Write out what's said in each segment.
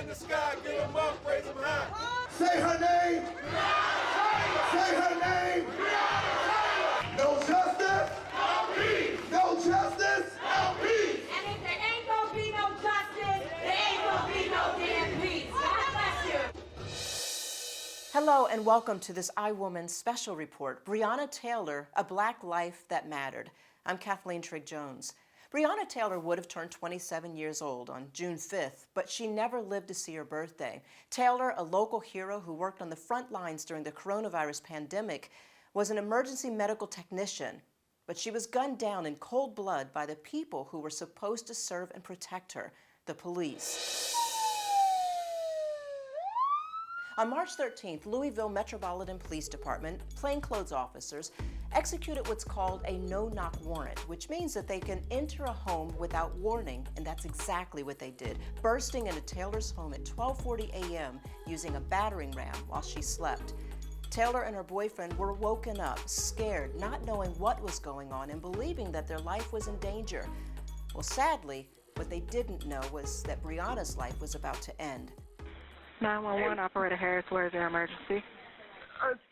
in the sky, get them up, raise them high. Say her name. Say her name. No justice. No peace. No justice. No peace. And if there ain't gonna be no justice, there ain't gonna be no damn peace. God bless you. Hello and welcome to this iWoman special report, Breonna Taylor, A Black Life That Mattered. I'm Cathleen Trigg-Jones. Breonna Taylor would have turned 27 years old on June 5th, but she never lived to see her birthday. Taylor, a local hero who worked on the front lines during the coronavirus pandemic, was an emergency medical technician, but she was gunned down in cold blood by the people who were supposed to serve and protect her, the police. On March 13th, Louisville Metropolitan Police Department plainclothes officers executed what's called a no-knock warrant, which means that they can enter a home without warning, and that's exactly what they did, bursting into Taylor's home at 12:40 a.m. using a battering ram while she slept. Taylor and her boyfriend were woken up, scared, not knowing what was going on and believing that their life was in danger. Well, sadly, what they didn't know was that Breonna's life was about to end. 911, Operator Harris, where is your emergency?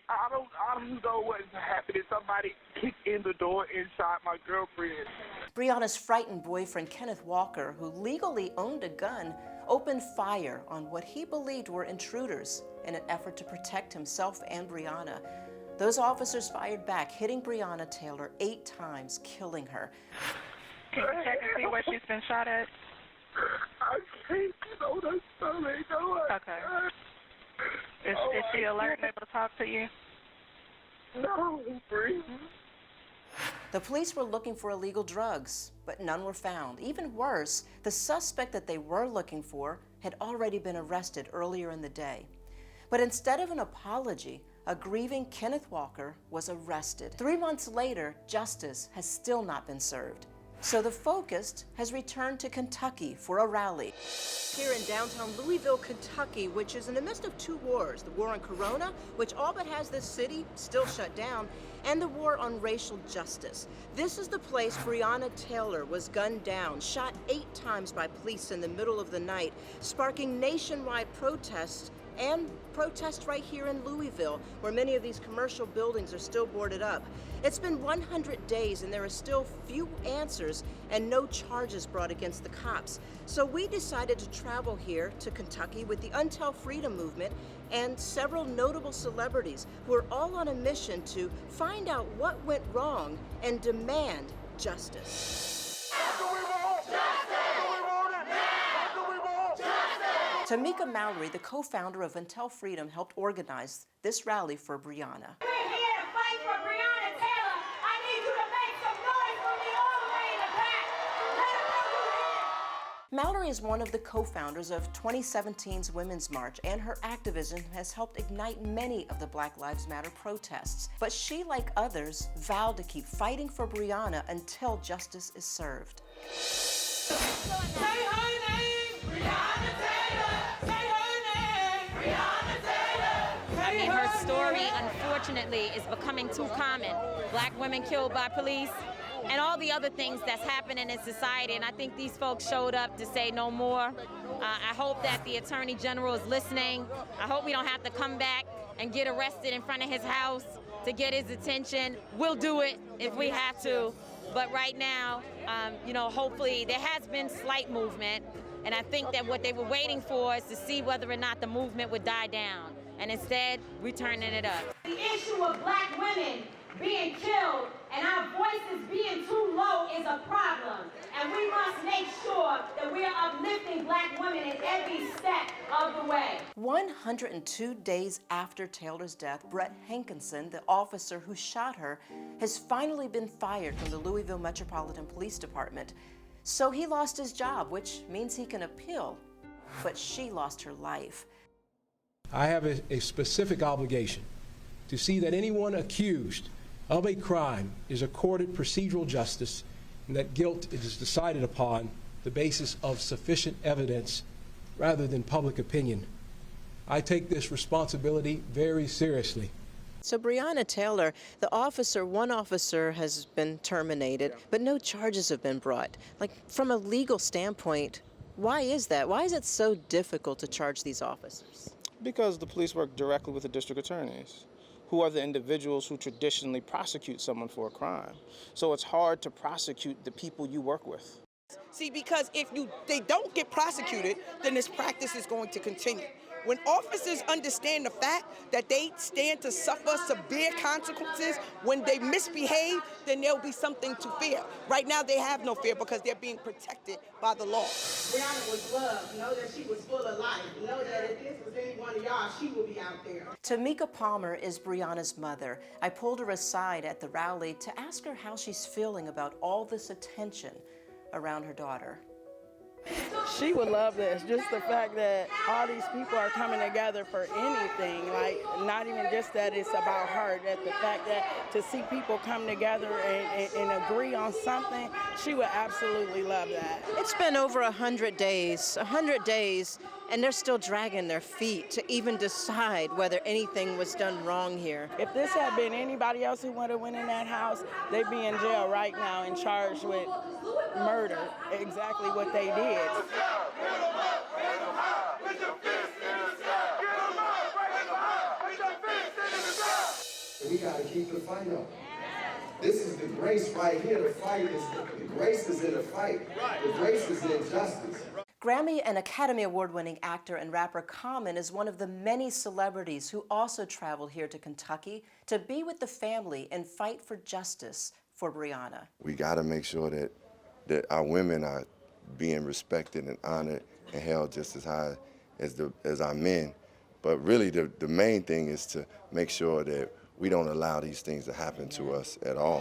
I don't know what happened. Somebody kicked in the door and shot my girlfriend. Breonna's frightened boyfriend, Kenneth Walker, who legally owned a gun, opened fire on what he believed were intruders in an effort to protect himself and Breonna. Those officers fired back, hitting Breonna Taylor 8 times, killing her. Can you check and see where she's been shot at? I can't get on the stomach. Okay. Is she alert and able to talk to you? No, Bree. The police were looking for illegal drugs, but none were found. Even worse, the suspect that they were looking for had already been arrested earlier in the day. But instead of an apology, a grieving Kenneth Walker was arrested. 3 months later, justice has still not been served. So the focus has returned to Kentucky for a rally. Here in downtown Louisville, Kentucky, which is in the midst of 2 wars, the war on Corona, which all but has this city still shut down, and the war on racial justice. This is the place Breonna Taylor was gunned down, shot 8 times by police in the middle of the night, sparking nationwide protests and protests right here in Louisville, where many of these commercial buildings are still boarded up. It's been 100 days and there are still few answers and no charges brought against the cops. So we decided to travel here to Kentucky with the Until Freedom movement and several notable celebrities who are all on a mission to find out what went wrong and demand justice. Tamika Palmer, the co-founder of Until Freedom, helped organize this rally for Breonna. We're here to fight for Breonna Taylor. I need you to make some noise for me all the way in the back. Let them know you're here. Mallory is one of the co-founders of 2017's Women's March, and her activism has helped ignite many of the Black Lives Matter protests. But she, like others, vowed to keep fighting for Breonna until justice is served. Say her name, Breonna Taylor. Her story, unfortunately, is becoming too common. Black women killed by police and all the other things that's happening in society. And I think these folks showed up to say no more. I hope that the Attorney General is listening. I hope we don't have to come back and get arrested in front of his house to get his attention. We'll do it if we have to. But right now, hopefully there has been slight movement. And I think that what they were waiting for is to see whether or not the movement would die down. And instead, we're turning it up. The issue of Black women being killed and our voices being too low is a problem. And we must make sure that we are uplifting Black women in every step of the way. 102 days after Taylor's death, Brett Hankinson, the officer who shot her, has finally been fired from the Louisville Metropolitan Police Department. So he lost his job, which means he can appeal. But she lost her life. I have a specific obligation to see that anyone accused of a crime is accorded procedural justice and that guilt is decided upon the basis of sufficient evidence rather than public opinion. I take this responsibility very seriously. So Breonna Taylor, one officer has been terminated, but no charges have been brought. Like, from a legal standpoint, Why is that? Why is it so difficult to charge these officers? Because the police work directly with the district attorneys, who are the individuals who traditionally prosecute someone for a crime. So it's hard to prosecute the people you work with. See, because if they don't get prosecuted, then this practice is going to continue. When officers understand the fact that they stand to suffer severe consequences when they misbehave, then there'll be something to fear. Right now, they have no fear because they're being protected by the law. Breonna was loved. Know that she was full of life. Know that if this was any one of y'all, she will be out there. Tamika Palmer is Breonna's mother. I pulled her aside at the rally to ask her how she's feeling about all this attention around her daughter. She would love this, just the fact that all these people are coming together for anything, like not even just that it's about her, that the fact that to see people come together and agree on something, she would absolutely love that. It's been over 100 days, and they're still dragging their feet to even decide whether anything was done wrong here. If this had been anybody else who would have went in that house, they'd be in jail right now and charged with murder, exactly what they did. We gotta keep the fight up. This is the grace right here. The fight is, the grace is in the fight. The grace is in justice. Grammy and Academy Award-winning actor and rapper Common is one of the many celebrities who also traveled here to Kentucky to be with the family and fight for justice for Breonna. We gotta make sure that our women are being respected and honored and held just as high as our men. But really the main thing is to make sure that we don't allow these things to happen to us at all.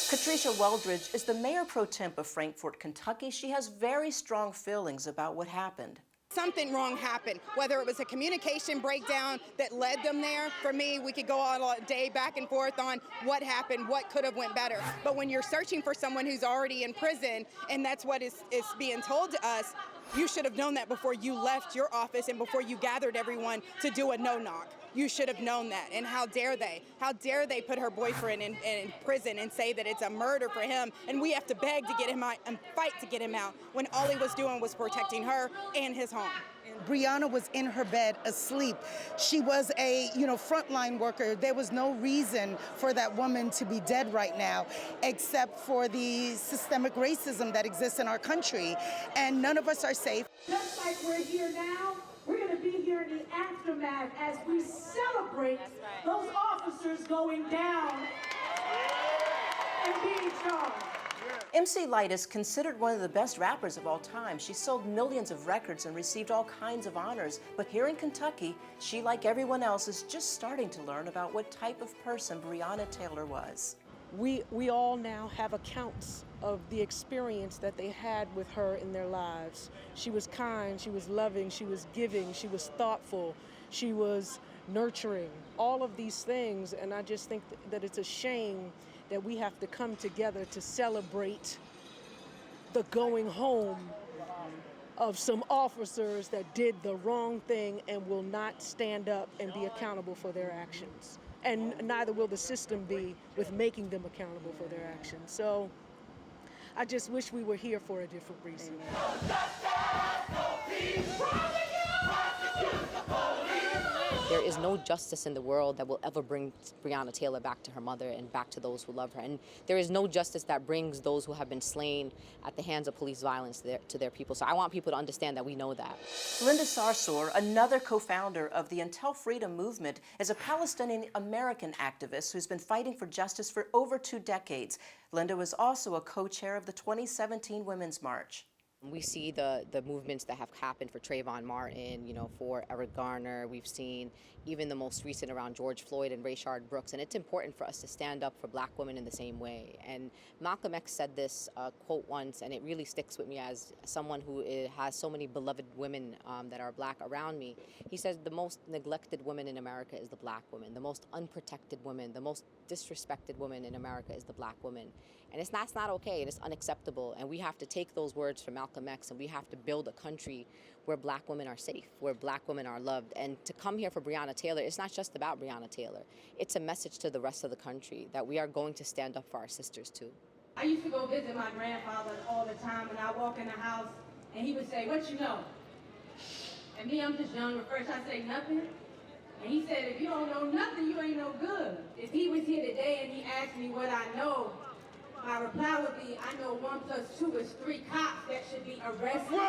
Patricia Weldridge is the mayor pro tem of Frankfort, Kentucky. She has very strong feelings about what happened. Something wrong happened, whether it was a communication breakdown that led them there. For me, we could go all day back and forth on what happened, what could have went better. But when you're searching for someone who's already in prison, and that's what is being told to us, you should have known that before you left your office and before you gathered everyone to do a no-knock. You should have known that, and how dare they? How dare they put her boyfriend in prison and say that it's a murder for him, and we have to beg to get him out and fight to get him out, when all he was doing was protecting her and his home. Breonna was in her bed asleep. She was a, frontline worker. There was no reason for that woman to be dead right now, except for the systemic racism that exists in our country, and none of us are safe. Just like we're here now, we're going to be here in the aftermath as we celebrate those officers going down and being charged. MC LYTE is considered one of the best rappers of all time. She sold millions of records and received all kinds of honors. But here in Kentucky, she, like everyone else, is just starting to learn about what type of person Breonna Taylor was. We all now have accounts of the experience that they had with her in their lives. She was kind, she was loving, she was giving, she was thoughtful, she was nurturing, all of these things. And I just think that it's a shame that we have to come together to celebrate the going home of some officers that did the wrong thing and will not stand up and be accountable for their actions. And neither will the system be with making them accountable for their actions. So I just wish we were here for a different reason. There is no justice in the world that will ever bring Breonna Taylor back to her mother and back to those who love her. And there is no justice that brings those who have been slain at the hands of police violence to their people. So I want people to understand that we know that. Linda Sarsour, another co-founder of the Until Freedom movement, is a Palestinian-American activist who's been fighting for justice for over 2 decades. Linda was also a co-chair of the 2017 Women's March. We see the movements that have happened for Trayvon Martin, for Eric Garner. We've seen even the most recent around George Floyd and Rayshard Brooks. And it's important for us to stand up for black women in the same way. And Malcolm X said this quote once, and it really sticks with me as someone who has so many beloved women that are black around me. He says the most neglected woman in America is the black woman. The most unprotected woman, the most disrespected woman in America is the black woman. And it's not okay, and it's unacceptable. And we have to take those words from Malcolm X, and we have to build a country where black women are safe, where black women are loved. And to come here for Breonna Taylor, it's not just about Breonna Taylor. It's a message to the rest of the country that we are going to stand up for our sisters too. I used to go visit my grandfather all the time, and I walk in the house and he would say, "What you know?" And me, I'm just young at first. I say nothing. And he said, "If you don't know nothing, you ain't no good." If he was here today and he asked me what I know, my reply would be, I know 1 + 2 is 3 cops that should be arrested.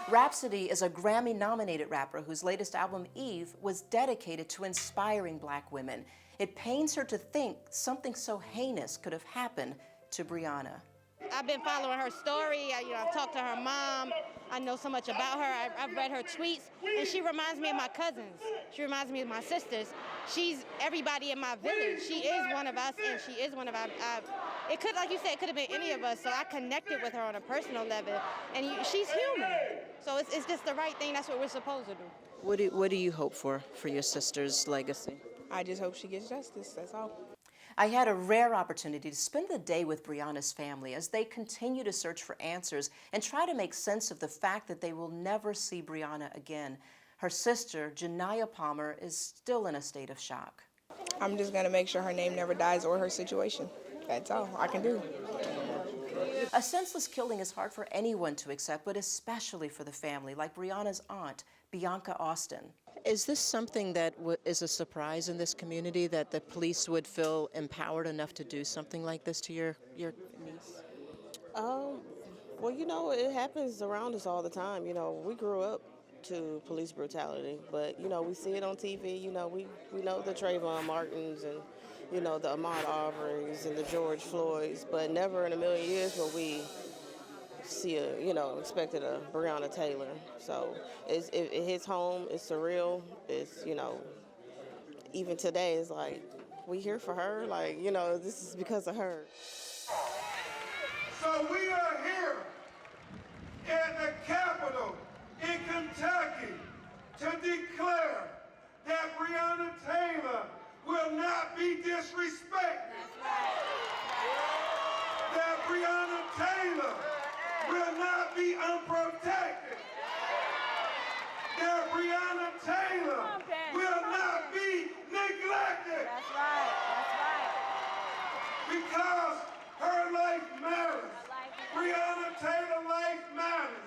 Rhapsody is a Grammy-nominated rapper whose latest album, Eve, was dedicated to inspiring black women. It pains her to think something so heinous could have happened to Breonna. I've been following her story. I've talked to her mom. I know so much about her. I've read her tweets, and she reminds me of my cousins. She reminds me of my sisters. She's everybody in my village. She is one of us, and she is one of our. It could, like you said, it could have been any of us. So I connected with her on a personal level, and she's human. So it's just the right thing. That's what we're supposed to do. What do you hope for your sister's legacy? I just hope she gets justice. That's all. I had a rare opportunity to spend the day with Breonna's family as they continue to search for answers and try to make sense of the fact that they will never see Breonna again. Her sister, Juniyah Palmer, is still in a state of shock. I'm just going to make sure her name never dies or her situation. That's all I can do. A senseless killing is hard for anyone to accept, but especially for the family, like Breonna's aunt, Bianca Austin. Is this something that is a surprise in this community, that the police would feel empowered enough to do something like this to your niece? Well, it happens around us all the time. We grew up to police brutality, but, we see it on TV. We know the Trayvon Martins and, the Ahmaud Arbery's and the George Floyds, but never in a million years will we see expected a Breonna Taylor. So it hits home. It's surreal. It's, even today it's like, we here for her. Like, this is because of her. So we are here at the Capitol in Kentucky to declare that Breonna Taylor will not be disrespected. That Breonna Taylor will not be unprotected. That Breonna Taylor will not be neglected. That's right. Because her life matters. Breonna Taylor life matters.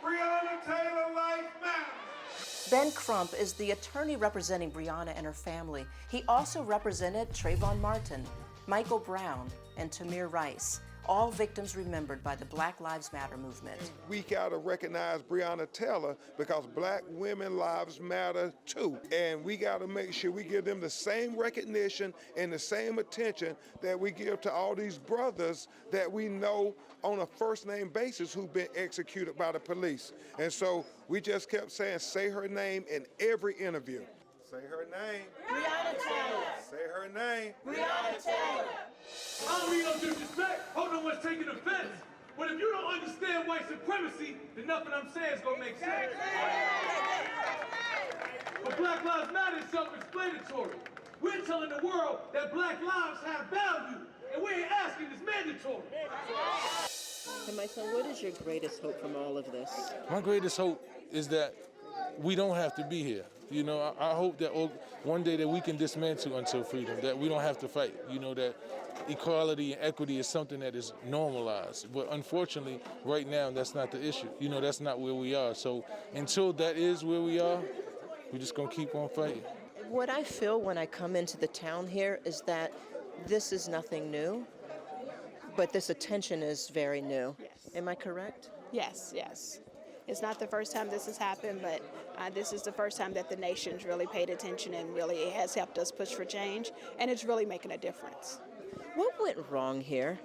Breonna Taylor life matters. Ben Crump is the attorney representing Breonna and her family. He also represented Trayvon Martin, Michael Brown, and Tamir Rice, all victims remembered by the Black Lives Matter movement. We gotta recognize Breonna Taylor because black women lives matter too. And we gotta make sure we give them the same recognition and the same attention that we give to all these brothers that we know on a first name basis who've been executed by the police. And so we just kept saying, say her name in every interview. Say her name. Breonna Taylor. Say her name. Breonna Taylor. I don't mean no disrespect. Hope no one's taking offense. But if you don't understand white supremacy, then nothing I'm saying is gonna make sense. But Black Lives Matter is self-explanatory. We're telling the world that black lives have value, and we ain't asking it's mandatory. And my son, what is your greatest hope from all of this? My greatest hope is that we don't have to be here. I hope that one day that we can dismantle until freedom, that we don't have to fight, that equality and equity is something that is normalized. But unfortunately, right now, that's not the issue. That's not where we are. So until that is where we are, we're just going to keep on fighting. What I feel when I come into the town here is that this is nothing new, but this attention is very new. Yes. Am I correct? Yes. It's not the first time this has happened, but this is the first time that the nation's really paid attention and really it has helped us push for change, and it's really making a difference. What went wrong here?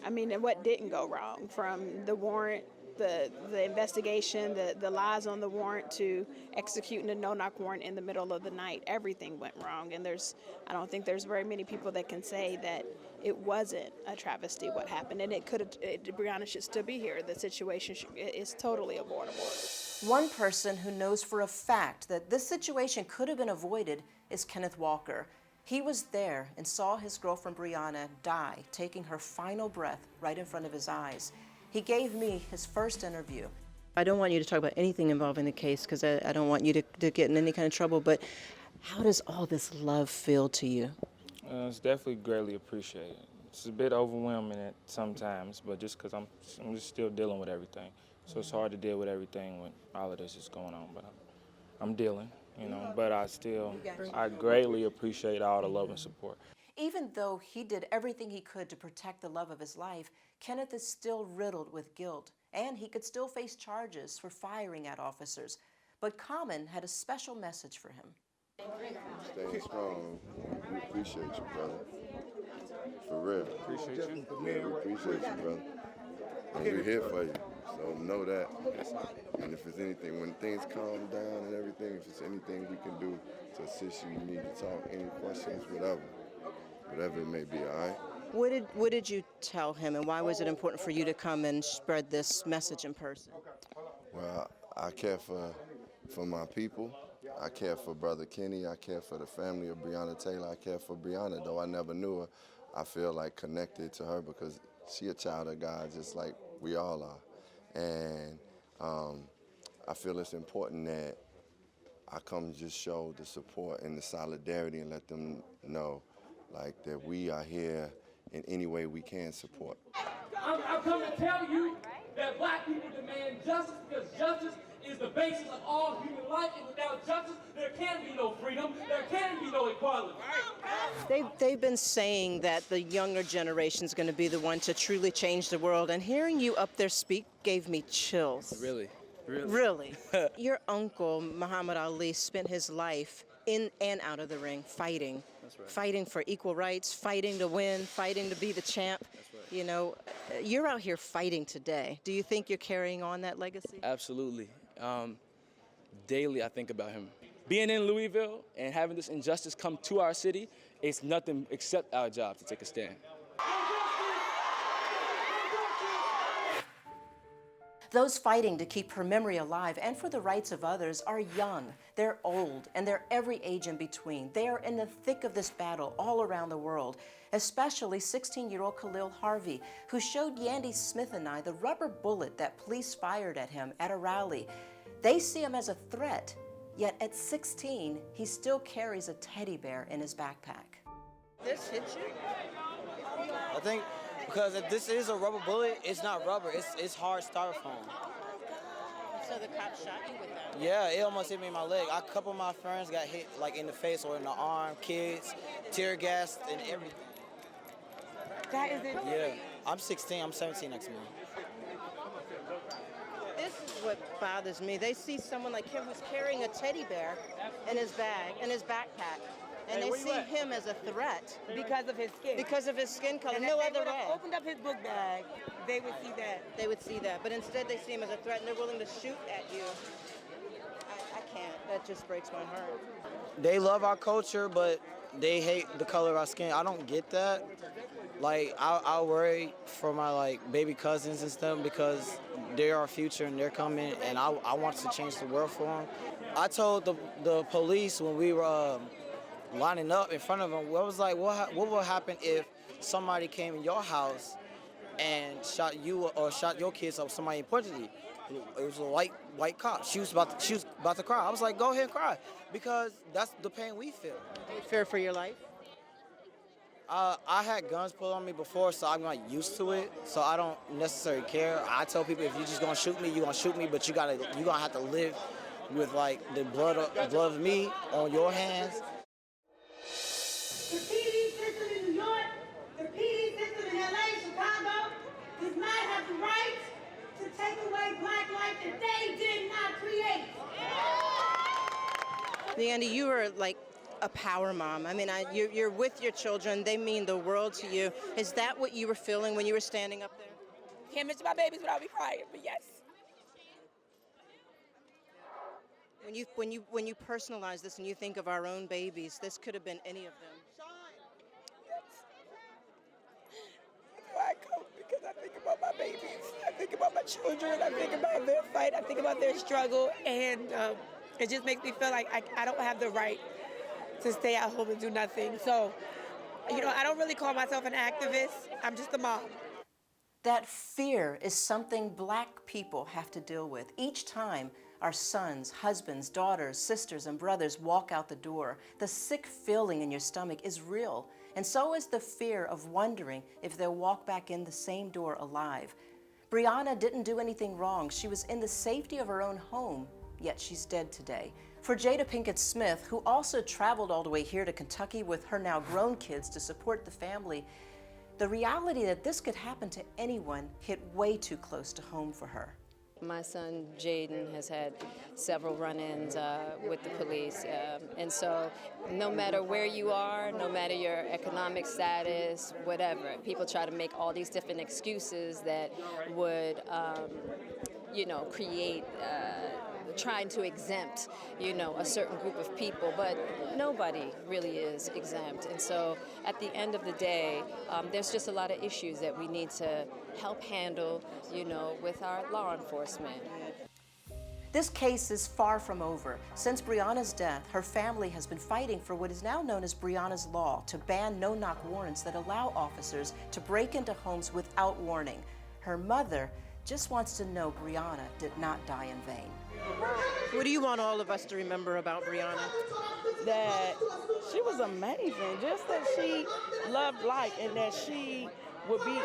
And what didn't go wrong, from the warrant, the investigation, the lies on the warrant, to executing a no-knock warrant in the middle of the night. Everything went wrong, and I don't think there's very many people that can say that it wasn't a travesty what happened, and Breonna should still be here. The situation is totally avoidable. One person who knows for a fact that this situation could have been avoided is Kenneth Walker. He was there and saw his girlfriend Breonna die, taking her final breath right in front of his eyes. He gave me his first interview. I don't want you to talk about anything involving the case because I don't want you to get in any kind of trouble, but how does all this love feel to you? It's definitely greatly appreciated. It's a bit overwhelming at sometimes, but just because I'm just still dealing with everything. So it's hard to deal with everything when all of this is going on, but I'm dealing, you know, but I greatly appreciate all the love and support. Even though he did everything he could to protect the love of his life, Kenneth is still riddled with guilt, and he could still face charges for firing at officers. But Common had a special message for him. Staying strong. We appreciate you, brother. For real. Appreciate you. Yeah, we appreciate you, brother. And we're here for you. So know that. And if it's anything, when things calm down and everything, if it's anything we can do to assist you, you need to talk, any questions, whatever it may be, all right? What did you tell him, and why was it important for you to come and spread this message in person? Well, I care for my people. I care for Brother Kenny. I care for the family of Breonna Taylor. I care for Breonna, though I never knew her. I feel like connected to her because she a child of God just like we all are. And I feel it's important that I come just show the support and the solidarity and let them know like that we are here in any way we can support. I've come to tell you that black people demand justice because justice is the basis of all human life, and without justice, there can be no freedom, there can be no equality. They've been saying that the younger generation is going to be the one to truly change the world, and hearing you up there speak gave me chills. Really? Really? Your uncle, Muhammad Ali, spent his life in and out of the ring fighting. That's right. Fighting for equal rights, fighting to win, fighting to be the champ. That's right. You know, you're out here fighting today. Do you think you're carrying on that legacy? Absolutely. Daily, I think about him. Being in Louisville and having this injustice come to our city, it's nothing except our job to take a stand. Those fighting to keep her memory alive and for the rights of others are young, they're old, and they're every age in between. They are in the thick of this battle all around the world, especially 16-year-old Khalil Harvey, who showed Yandy Smith and I the rubber bullet that police fired at him at a rally. They see him as a threat, yet at 16, he still carries a teddy bear in his backpack. This hit you? I think because if this is a rubber bullet, it's not rubber, it's hard styrofoam. So the cop shot you with that? Yeah, it almost hit me in my leg. A couple of my friends got hit like in the face or in the arm, kids, tear gassed and everything. That is it? Yeah, I'm 16, I'm 17 next month. This is what bothers me. They see someone like him who's carrying a teddy bear in his bag, in his backpack, and they see him as a threat. Because of his skin. Because of his skin color, and no if they other way. opened up his book bag, they would see that. They would see that, but instead they see him as a threat and they're willing to shoot at you. I can't, that just breaks my heart. They love our culture, but they hate the color of our skin. I don't get that. Like, I worry for my, like, baby cousins and stuff because they're our future and they're coming, and I want to change the world for them. I told the police when we were lining up in front of them, I was like, what would happen if somebody came in your house and shot you or shot your kids or somebody importantly? It was a white cop. She was about to cry. I was like, go ahead and cry, because that's the pain we feel. Do you fear for your life? I had guns pulled on me before, so I'm not used to it. So I don't necessarily care. I tell people, if you're just gonna shoot me, you're gonna shoot me, but you're gonna have to live with like the blood of me on your hands. The PD system in New York, the PD system in LA, Chicago, does not have the right to take away black life that they did not create. Yandy, you are like a power mom. I mean, you're with your children. They mean the world to you. Is that what you were feeling when you were standing up there? Can't mention my babies without me crying, but yes. When you personalize this and you think of our own babies, this could have been any of them. That's why I come, because I think about my babies. I think about my children. I think about their fight. I think about their struggle. And it just makes me feel like I don't have the right to stay at home and do nothing. So, you know, I don't really call myself an activist. I'm just a mom. That fear is something black people have to deal with each time our sons, husbands, daughters, sisters, and brothers walk out the door. The sick feeling in your stomach is real, And so is the fear of wondering if they'll walk back in the same door alive. Breonna didn't do anything wrong. She was in the safety of her own home, yet she's dead today. For JADA PINKETT-SMITH, who also traveled all the way here to Kentucky with her now grown kids to support the family, the reality that this could happen to anyone hit way too close to home for her. My son Jaden has had several run-ins with the police, and so no matter where you are, no matter your economic status, whatever, people try to make all these different excuses that would, create trying to exempt, a certain group of people, but nobody really is exempt. And so at the end of the day, there's just a lot of issues that we need to help handle, with our law enforcement. This case is far from over. Since Breonna's death, her family has been fighting for what is now known as Breonna's Law, to ban no-knock warrants that allow officers to break into homes without warning. Her mother just wants to know Breonna did not die in vain. What do you want all of us to remember about Breonna? That she was amazing, just that she loved life and that she would be,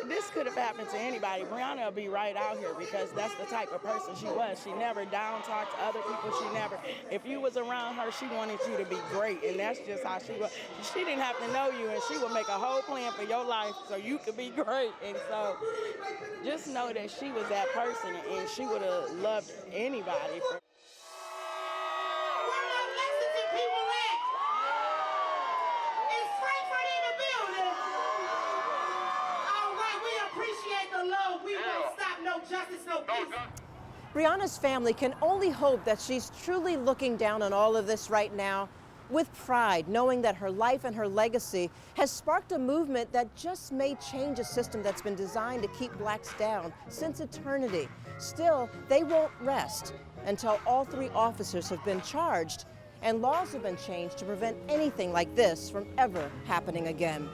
this could have happened to anybody. Breonna would be right out here because that's the type of person she was. She never down-talked to other people. She never, if you was around her, she wanted you to be great, and that's just how she was. She didn't have to know you, and she would make a whole plan for your life so you could be great. And so just know that she was that person, and she would have loved anybody. Breonna's family can only hope that she's truly looking down on all of this right now with pride, knowing that her life and her legacy has sparked a movement that just may change a system that's been designed to keep blacks down since eternity. Still, they won't rest until all 3 officers have been charged and laws have been changed to prevent anything like this from ever happening again.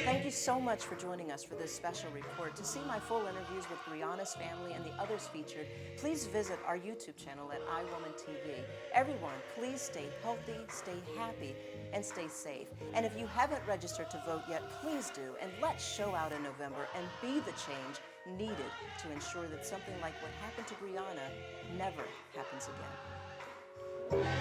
Thank you so much for joining us for this special report. To see my full interviews with Breonna's family and the others featured, please visit our YouTube channel at iWomanTV. Everyone, please stay healthy, stay happy, and stay safe. And if you haven't registered to vote yet, please do, and let's show out in November and be the change needed to ensure that something like what happened to Breonna never happens again.